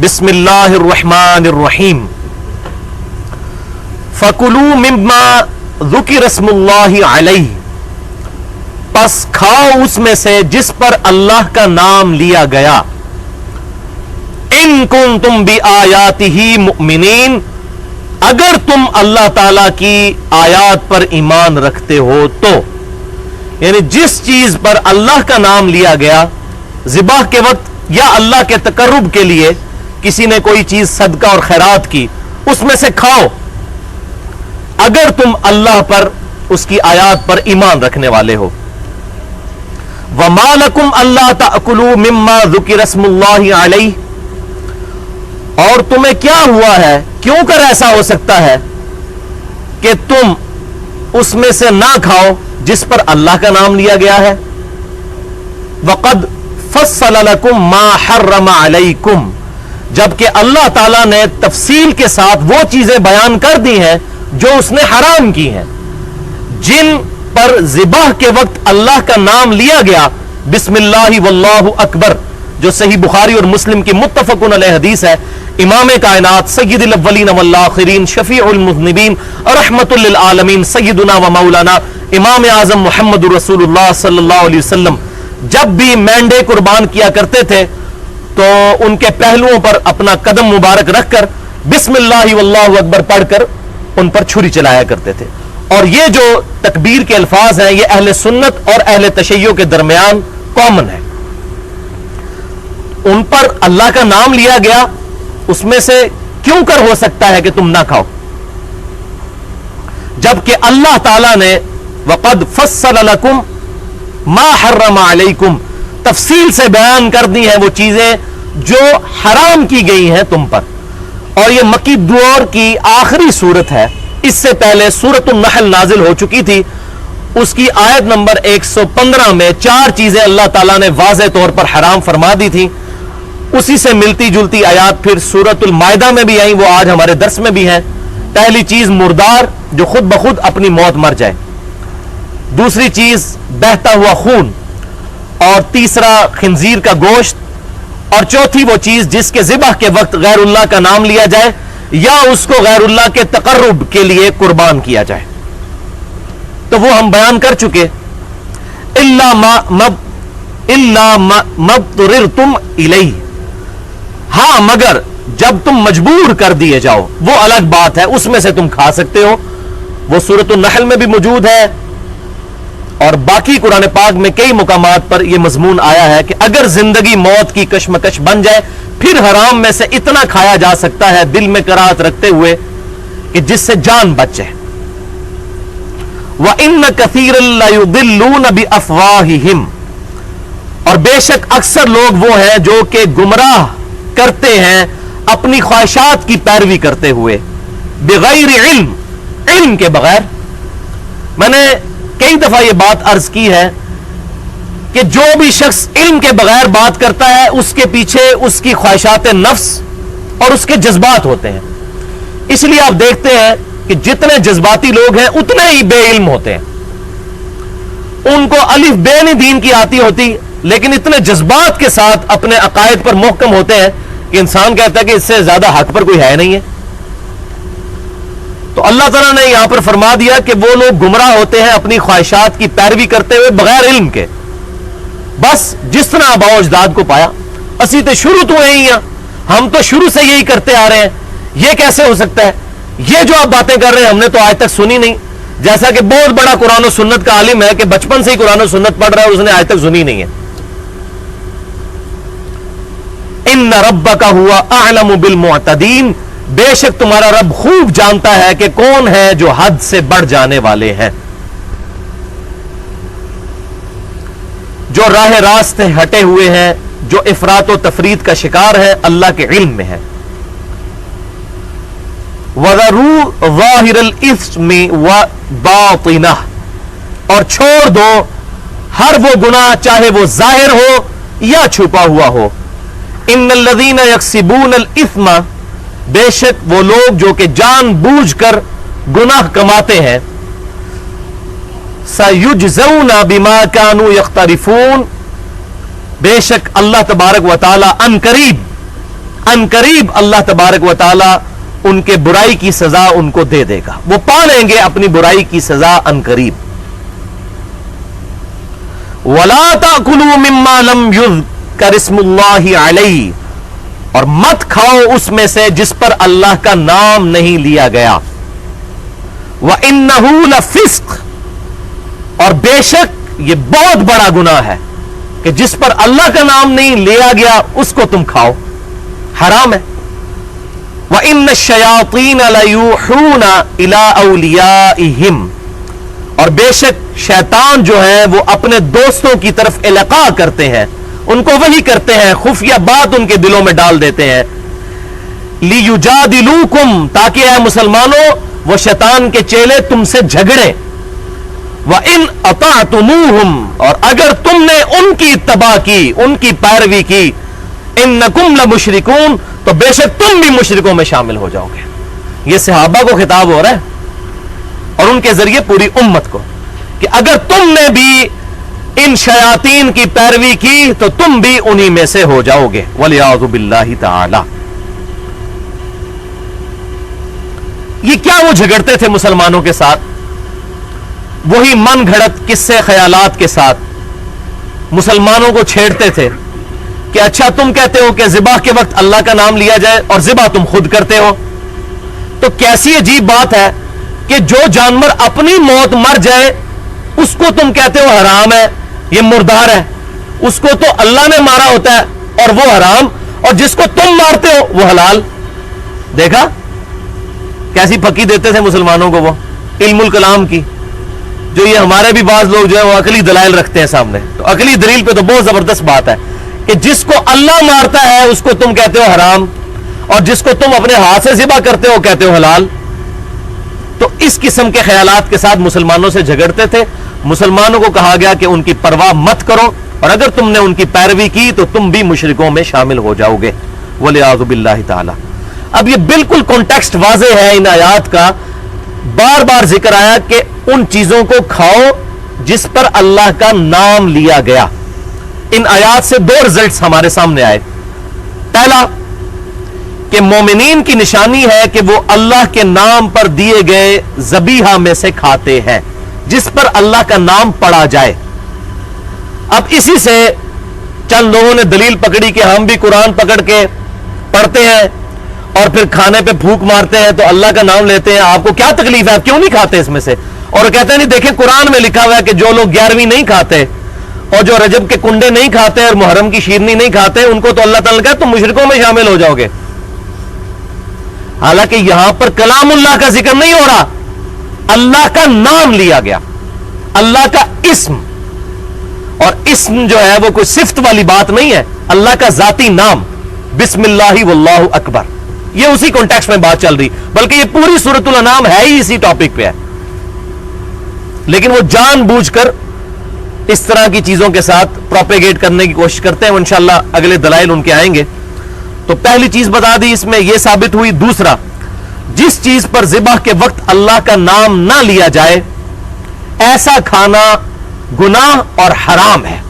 بسم اللہ الرحمن الرحیم فَكُلُوا مِمَّا ذُكِرَ اسْمُ اللَّهِ عَلَيْهِ پس کھاؤ اس میں سے جس پر اللہ کا نام لیا گیا. ان کنتم بآیاتہ مؤمنین اگر تم اللہ تعالی کی آیات پر ایمان رکھتے ہو تو، یعنی جس چیز پر اللہ کا نام لیا گیا ذبح کے وقت یا اللہ کے تقرب کے لیے کسی نے کوئی چیز صدقہ اور خیرات کی، اس میں سے کھاؤ اگر تم اللہ پر اس کی آیات پر ایمان رکھنے والے ہو. وَمَا لَكُمْ أَلَّا تَأْكُلُوا مِمَّا ذُكِرَ اسْمُ اللَّهِ عَلَيْهِ اور تمہیں کیا ہوا ہے، کیوں کر ایسا ہو سکتا ہے کہ تم اس میں سے نہ کھاؤ جس پر اللہ کا نام لیا گیا ہے. وَقَدْ فَصَّلَ لَكُمْ مَا حَرَّمَ عَلَيْكُمْ جبکہ اللہ تعالیٰ نے تفصیل کے ساتھ وہ چیزیں بیان کر دی ہیں جو اس نے حرام کی ہیں. جن پر ذبح کے وقت اللہ کا نام لیا گیا بسم اللہ واللہ اکبر، جو صحیح بخاری اور مسلم کی متفقن علیہ حدیث ہے، امام کائنات سید الاولین والآخرین شفیع المذنبین رحمت للعالمین سیدنا و مولانا امام اعظم محمد رسول اللہ صلی اللہ علیہ وسلم جب بھی مینڈے قربان کیا کرتے تھے تو ان کے پہلوؤں پر اپنا قدم مبارک رکھ کر بسم اللہ واللہ اکبر پڑھ کر ان پر چھری چلایا کرتے تھے. اور یہ جو تکبیر کے الفاظ ہیں یہ اہل سنت اور اہل تشیع کے درمیان کامن ہے. ان پر اللہ کا نام لیا گیا، اس میں سے کیوں کر ہو سکتا ہے کہ تم نہ کھاؤ، جبکہ اللہ تعالیٰ نے وَقَدْ فَصَّلَ لَكُمْ مَا حَرَّمَ عَلَيْكُمْ تفصیل سے بیان کر دی ہیں وہ چیزیں جو حرام کی گئی ہیں تم پر. اور یہ مکی دور کی آخری صورت ہے. اس سے پہلے سورۃ النحل نازل ہو چکی تھی، اس کی آیت نمبر 115 میں 4 چیزیں اللہ تعالیٰ نے واضح طور پر حرام فرما دی تھی. اسی سے ملتی جلتی آیات پھر سورۃ المائدہ میں بھی آئیں، وہ آج ہمارے درس میں بھی ہیں. پہلی چیز مردار جو خود بخود اپنی موت مر جائے، دوسری چیز بہتا ہوا خون، اور تیسرا خنزیر کا گوشت، اور چوتھی وہ چیز جس کے ذبح کے وقت غیر اللہ کا نام لیا جائے یا اس کو غیر اللہ کے تقرب کے لیے قربان کیا جائے. تو وہ ہم بیان کر چکے. الا ما اضطررتم الیہ، ہاں مگر جب تم مجبور کر دیے جاؤ وہ الگ بات ہے، اس میں سے تم کھا سکتے ہو. وہ سورۃ النحل میں بھی موجود ہے اور باقی قرآن پاک میں کئی مقامات پر یہ مضمون آیا ہے کہ اگر زندگی موت کی کشمکش بن جائے پھر حرام میں سے اتنا کھایا جا سکتا ہے دل میں کراہت رکھتے ہوئے کہ جس سے جان بچ جائے. وَإِنَّ كَثِيرًا لَيُضِلُّونَ بِأَفْوَاهِهِمْ اور بے شک اکثر لوگ وہ ہیں جو کہ گمراہ کرتے ہیں اپنی خواہشات کی پیروی کرتے ہوئے، بغیر علم کے بغیر. میں نے کئی دفعہ یہ بات عرض کی ہے کہ جو بھی شخص علم کے بغیر بات کرتا ہے اس کے پیچھے اس کی خواہشات نفس اور اس کے جذبات ہوتے ہیں. اس لیے آپ دیکھتے ہیں کہ جتنے جذباتی لوگ ہیں اتنے ہی بے علم ہوتے ہیں. ان کو الف بے نہیں دین کی آتی ہوتی، لیکن اتنے جذبات کے ساتھ اپنے عقائد پر محکم ہوتے ہیں کہ انسان کہتا ہے کہ اس سے زیادہ حق پر کوئی ہے نہیں ہے. تو اللہ تعالیٰ نے یہاں پر فرما دیا کہ وہ لوگ گمراہ ہوتے ہیں اپنی خواہشات کی پیروی کرتے ہوئے بغیر علم کے. بس جس طرح آباء و اجداد کو پایا، اسی تو شروع تو یہی ہیں، ہم تو شروع سے یہی کرتے آ رہے ہیں. یہ کیسے ہو سکتا ہے؟ یہ جو آپ باتیں کر رہے ہیں ہم نے تو آج تک سنی نہیں. جیسا کہ بہت بڑا قرآن و سنت کا عالم ہے کہ بچپن سے ہی قرآن و سنت پڑھ رہا ہے اور اس نے آج تک سنی نہیں ہے. ان ربک ھوا اعلم بالمعتدین بے شک تمہارا رب خوب جانتا ہے کہ کون ہے جو حد سے بڑھ جانے والے ہیں، جو راہ راست ہٹے ہوئے ہیں، جو افراط و تفرید کا شکار ہے، اللہ کے علم میں ہے. وَذَرُوا ظَاهِرَ الْإِثْمِ وَبَاطِنَهُ اور چھوڑ دو ہر وہ گناہ چاہے وہ ظاہر ہو یا چھپا ہوا ہو. ان الذین یکسبون الاثم بے شک وہ لوگ جو کہ جان بوجھ کر گناہ کماتے ہیں، سیجزون بما کانوا یقترفون بے شک اللہ تبارک و تعالی ان قریب अनकरीब अल्लाह तबारक व ताला उनके बुराई की सजा उनको दे देगा, वो पा लेंगे अपनी बुराई की सजा अनकरीब। वला ताकुलू मिम्मा लम युज़कर इस्मुल्लाहि अलैहि, और मत खाओ उसमें से जिस पर अल्लाह का नाम नहीं लिया गया। व इन्नहू लफिस्क, और बेशक ये बहुत बड़ा गुनाह है कि जिस पर अल्लाह का नाम नहीं लिया गया उसको तुम खाओ, हराम है। व इन्न शयातीन लयूहूना इला औलियाइहिम, और बेशक शैतान जो है वो अपने दोस्तों की तरफ इल्का करते हैं, उनको वही करते हैं, खुफिया बात उनके दिलों में डाल देते हैं। लियुजादिलूकुम, ताकि ऐ मुसलमानों वो शैतान के चेले तुमसे झगड़े। व इन अतातुमूहुम, और अगर तुमने उनकी इत्तबा की, उनकी पैरवी की, इन्नकुम लमुशरिकून, तो बेशक तुम भी मुशरिकों में शामिल हो जाओगे। यह सहाबा को खिताब हो रहा है और उनके जरिए पूरी उम्मत को, कि अगर तुमने भी इन शयातीन की पैरवी की तो तुम भी उन्हीं में से हो जाओगे। वलियाज़ु बिल्लाहि ताला। ये क्या वो झगड़ते थे मुसलमानों के साथ? वही मन घड़त किस्से ख्यालात के साथ मुसलमानों को छेड़ते थे कि अच्छा तुम कहते हो कि ज़िबा के वक्त अल्लाह का नाम लिया जाए और ज़िबा तुम खुद करते हो, तो कैसी अजीब बात है कि जो जानवर अपनी मौत मर जाए उसको तुम कहते हो हराम है, ये मुर्दार है, उसको तो अल्लाह ने मारा होता है और वो हराम, और जिसको तुम मारते हो वो हलाल। देखा कैसी फकी देते थे मुसलमानों को वो इल्मुल कलाम की, जो ये हमारे भी बाज लोग जो है वो अकली दलाइल रखते हैं सामने। तो अकली दलील पे तो बहुत जबरदस्त बात है कि जिसको अल्लाह मारता है उसको तुम कहते हो हराम, और जिसको तुम अपने हाथ से ज़िबा करते हो कहते हो हलाल। तो इस किस्म के ख्यालात के साथ मुसलमानों से झगड़ते थे। मुसलमानों को कहा गया कि उनकी परवाह मत करो, और अगर तुमने उनकी पैरवी की तो तुम भी मुशरिकों में शामिल हो जाओगे। वलियाज़ु बिल्लाहि ताला। अब ये बिल्कुल कॉन्टेक्स्ट वाज़े है इन आयात का, बार बार जिक्र आया कि उन चीजों को खाओ जिस पर अल्लाह का नाम लिया गया। इन आयात से दो रिजल्ट्स हमारे सामने आए। पहला कि मोमिनीन की निशानी है कि वो अल्लाह के नाम पर दिए गए ज़बीहा में से खाते हैं, जिस पर अल्लाह का नाम पढ़ा जाए। अब इसी से चंद लोगों ने दलील पकड़ी कि हम भी कुरान पकड़ के पढ़ते हैं और फिर खाने पे फूंक मारते हैं तो अल्लाह का नाम लेते हैं, आपको क्या तकलीफ है, आप क्यों नहीं खाते इसमें से? और कहते हैं नहीं देखें कुरान में लिखा हुआ है कि जो लोग 11वीं नहीं खाते और जो रजब के कुंडे नहीं खाते और मुहर्रम की शीरनी नहीं खाते उनको तो अल्लाह ताला कहता है तुम मुशरिकों में शामिल हो जाओगे। हालांकि यहां पर कलामुल्लाह का जिक्र नहीं हो रहा, अल्लाह का नाम लिया गया, अल्लाह का इस्म। और इस्म जो है वो कोई सिफ्त वाली बात नहीं है, अल्लाह का जाती नाम बिस्मिल्लाहि वल्लाहु अकबर। ये उसी कॉन्टेक्स्ट में बात चल रही, बल्कि ये पूरी सूरतुल अनाम है ही इसी टॉपिक पे है। लेकिन वो जानबूझकर इस तरह की चीजों के साथ प्रोपेगेट करने की कोशिश करते हैं। इंशाअल्लाह अगले दलाइल उनके आएंगे। तो पहली चीज बता दी इसमें यह साबित हुई। दूसरा, जिस चीज पर ज़िबह के वक्त अल्लाह का नाम ना लिया जाए ऐसा खाना गुनाह और हराम है,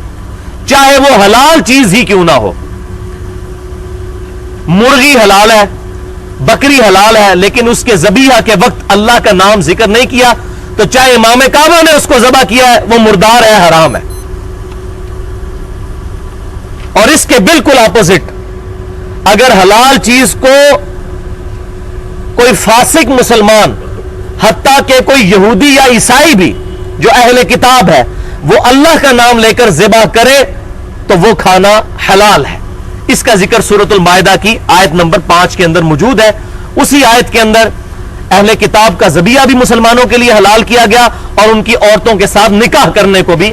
चाहे वो हलाल चीज ही क्यों ना हो। मुर्गी हलाल है, बकरी हलाल है, लेकिन उसके ज़बीहा के वक्त अल्लाह का नाम जिक्र नहीं किया, तो चाहे इमाम काबा ने उसको ज़बा किया है वो मुर्दार है, हराम है। और इसके बिल्कुल अपोजिट, अगर हलाल चीज को कोई फासिक मुसलमान, हत्ता के कोई यहूदी या ईसाई भी जो अहले किताब है, वो अल्लाह का नाम लेकर ज़िबा करे तो वो खाना हलाल है। इसका जिक्र सूरतुल माइदा की आयत नंबर 5 के अंदर मौजूद है। उसी आयत के अंदर अहले किताब का ज़बीहा भी मुसलमानों के लिए हलाल किया गया और उनकी औरतों के साथ निकाह करने को भी